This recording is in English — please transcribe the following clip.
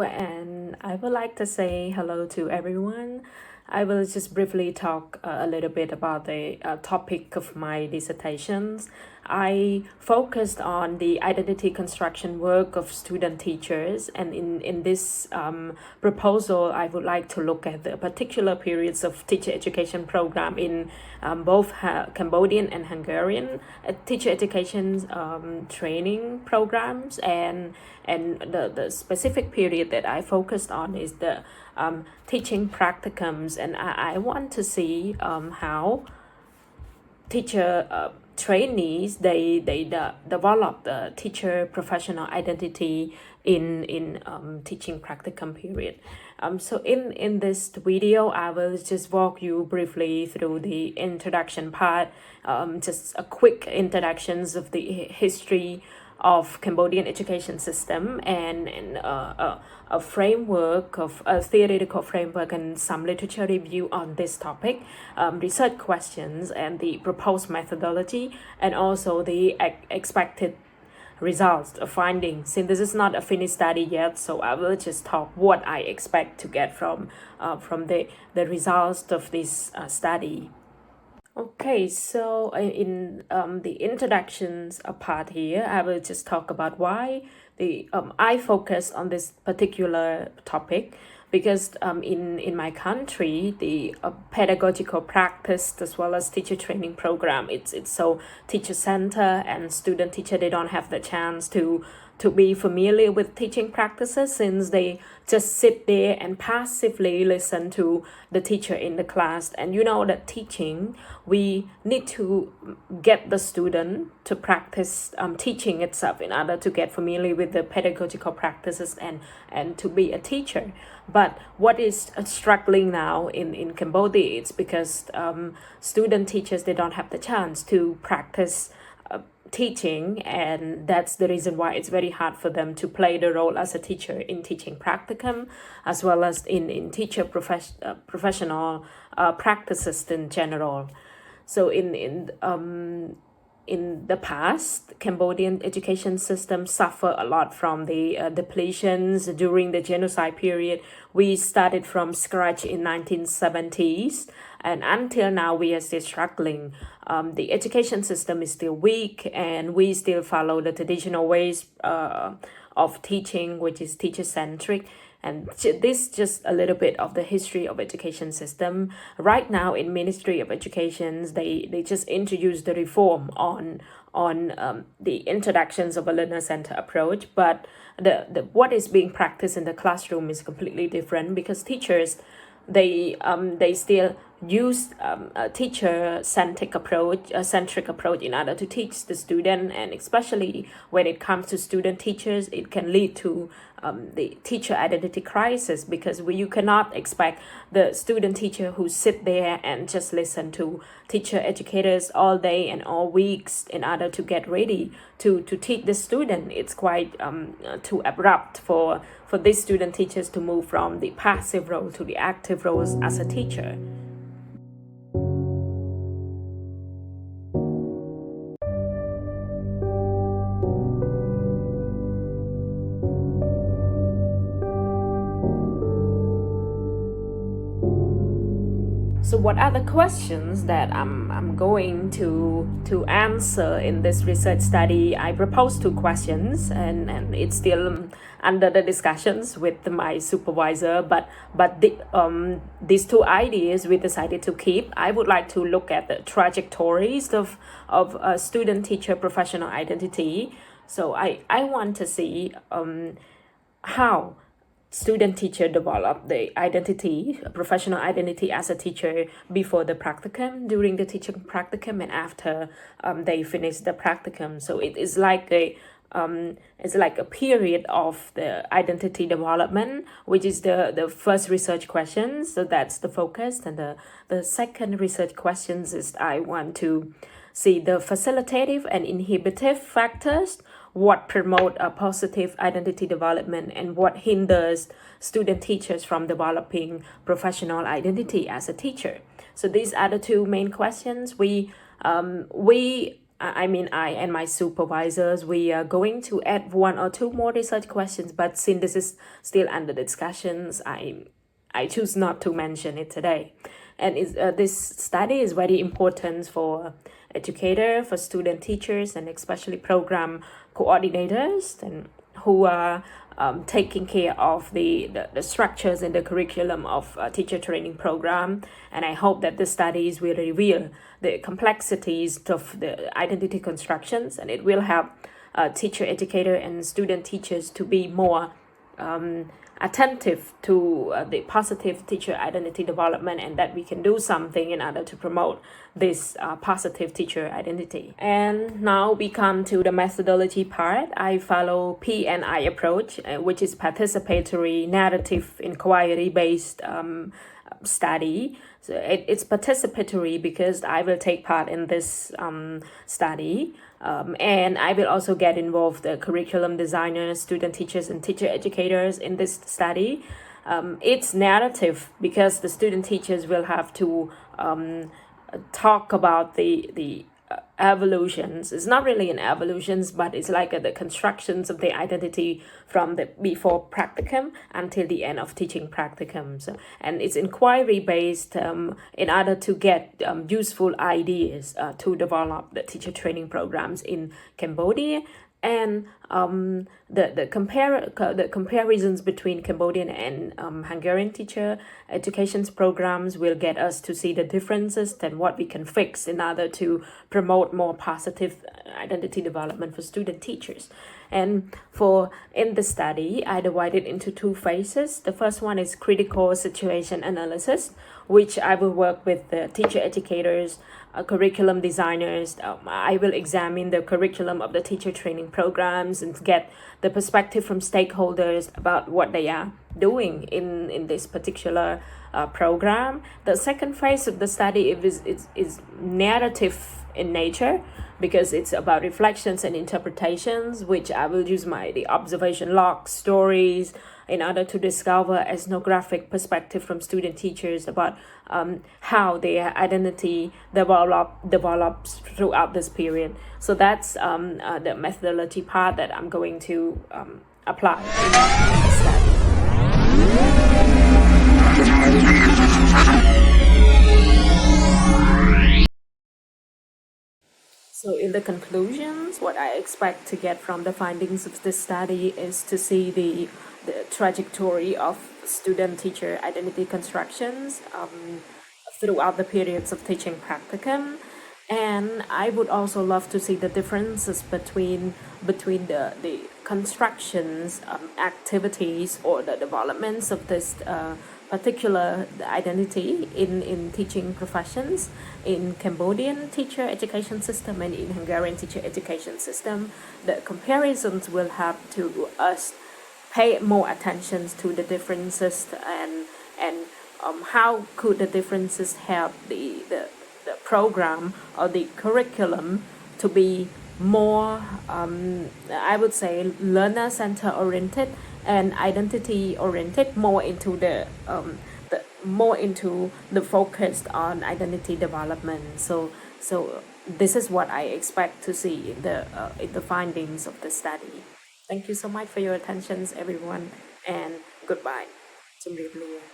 and I would like to say hello to everyone. I will just briefly talk a little bit about the topic of my dissertations. I focused on the identity construction work of student teachers, and in this proposal, I would like to look at the particular periods of teacher education program in both Cambodian and Hungarian teacher education training programs, and the specific period that I focused on is the teaching practicums, and I want to see how teacher trainees they develop the teacher professional identity in teaching practicum period. So in this video, I will just walk you briefly through the introduction part, just a quick introductions of the history of Cambodian education system, and a framework of a theoretical framework and some literature review on this topic, research questions and the proposed methodology, and also the expected results of findings. Since this is not a finished study yet, so I will just talk what I expect to get from the results of this study. Okay, so in the introductions part here, I will just talk about why I focus on this particular topic, because in my country, the pedagogical practice as well as teacher training program, it's so teacher center, and student teacher, they don't have the chance to be familiar with teaching practices, since they just sit there and passively listen to the teacher in the class. And you know that teaching, we need to get the student to practice teaching itself in order to get familiar with the pedagogical practices and to be a teacher. But what is struggling now in Cambodia, it's because student teachers, they don't have the chance to practice teaching, and that's the reason why it's very hard for them to play the role as a teacher in teaching practicum, as well as in teacher professional practices in general. So in the past, Cambodian education system suffer a lot from the depletions during the genocide period. We started from scratch in 1970s, and until now we are still struggling. The education system is still weak, and we still follow the traditional ways of teaching, which is teacher-centric. And this just a little bit of the history of education system. Right now in Ministry of Education, they just introduced the reform on the introductions of a learner-centered approach, but the what is being practiced in the classroom is completely different, because teachers, they still use a teacher-centric approach, in order to teach the student, and especially when it comes to student teachers, it can lead to the teacher identity crisis, because you cannot expect the student teacher who sit there and just listen to teacher educators all day and all weeks in order to get ready to teach the student. It's quite too abrupt for these student teachers to move from the passive role to the active roles as a teacher. So what are the questions that I'm going to answer in this research study? I proposed 2 questions, and it's still under the discussions with my supervisor, but these 2 ideas we decided to keep. I would like to look at the trajectories of student teacher professional identity. So I want to see how student teacher develop the identity, professional identity as a teacher before the practicum, during the teaching practicum, and after they finish the practicum. So it is like a period of the identity development, which is the first research question. So that's the focus. And the second research questions is I want to see the facilitative and inhibitive factors, what promote a positive identity development, and what hinders student teachers from developing professional identity as a teacher. So these are the 2 main questions. We I and my supervisors, we are going to add 1 or 2 more research questions, but since this is still under discussions, I choose not to mention it today. And this study is very important for educator, for student teachers, and especially program coordinators, and who are taking care of the structures in the curriculum of teacher training program. And I hope that the studies will reveal the complexities of the identity constructions, and it will help teacher, educator, and student teachers to be more attentive to the positive teacher identity development, and that we can do something in order to promote this positive teacher identity. And now we come to the methodology part. I follow P&I approach, which is participatory narrative inquiry based study. So it's participatory because I will take part in this study, and I will also get involved the curriculum designers, student teachers, and teacher educators in this study. It's narrative because the student teachers will have to talk about the evolutions. It's not really an evolutions, but it's like the constructions of the identity from the before practicum until the end of teaching practicum. So, and it's inquiry based in order to get useful ideas to develop the teacher training programs in Cambodia. And the comparisons between Cambodian and Hungarian teacher education programs will get us to see the differences and what we can fix in order to promote more positive identity development for student teachers. And in the study, I divided into 2 phases. The first one is critical situation analysis, which I will work with the teacher educators, curriculum designers. I will examine the curriculum of the teacher training programs and get the perspective from stakeholders about what they are doing in this particular program. The second phase of the study is narrative in nature, because it's about reflections and interpretations, which I will use the observation logs, stories, in order to discover ethnographic perspective from student teachers about how their identity develops throughout this period. So that's the methodology part that I'm going to apply in the study. So in the conclusions, what I expect to get from the findings of this study is to see the trajectory of student-teacher identity constructions throughout the periods of teaching practicum. And I would also love to see the differences between the constructions, activities, or the developments of this particular identity in teaching professions in Cambodian teacher education system and in Hungarian teacher education system. The comparisons will have to us pay more attention to the differences and how could the differences help the program or the curriculum to be more I would say learner center oriented and identity oriented, more into the focus on identity development. So this is what I expect to see in the findings of the study. Thank you so much for your attention, everyone, and goodbye.